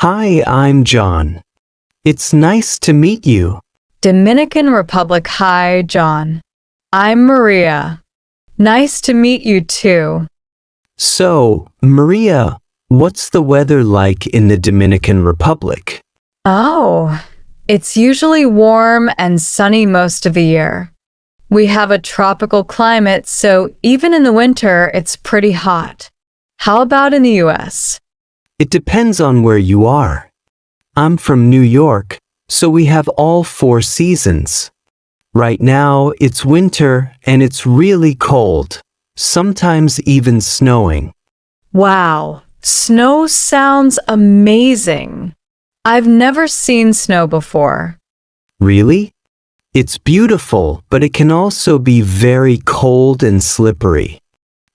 Hi, I'm John. It's nice to meet you. Dominican Republic. Hi, John. I'm Maria. Nice to meet you too. So, Maria, what's the weather like in the Dominican Republic? Oh, it's usually warm and sunny most of the year. We have a tropical climate, so even in the winter, it's pretty hot. How about in the US? It depends on where you are. I'm from New York, so we have all 4 seasons. Right now, it's winter and it's really cold, sometimes even snowing. Wow, snow sounds amazing. I've never seen snow before. Really? It's beautiful, but it can also be very cold and slippery.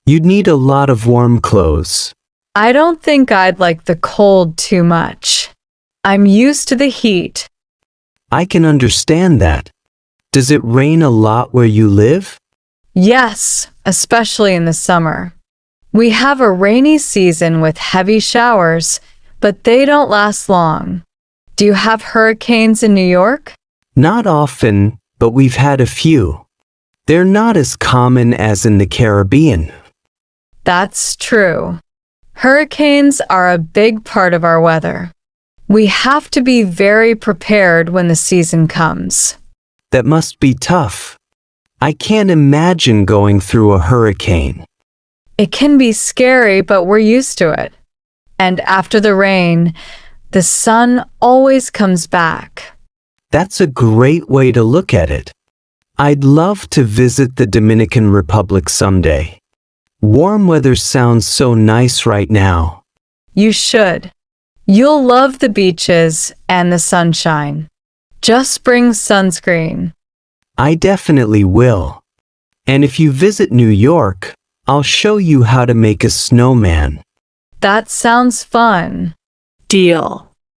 You'd need a lot of warm clothes. I don't think I'd like the cold too much. I'm used to the heat. I can understand that. Does it rain a lot where you live? Yes, especially in the summer. We have a rainy season with heavy showers, but they don't last long. Do you have hurricanes in New York? Not often, but we've had a few. They're not as common as in the Caribbean. That's true. Hurricanes are a big part of our weather. We have to be very prepared when the season comes. That must be tough. I can't imagine going through a hurricane. It can be scary, but we're used to it. And after the rain, the sun always comes back. That's a great way to look at it. I'd love to visit the Dominican Republic someday. Warm weather sounds so nice right now. You should. You'll love the beaches and the sunshine. Just bring sunscreen. I definitely will. And if you visit New York, I'll show you how to make a snowman. That sounds fun. Deal.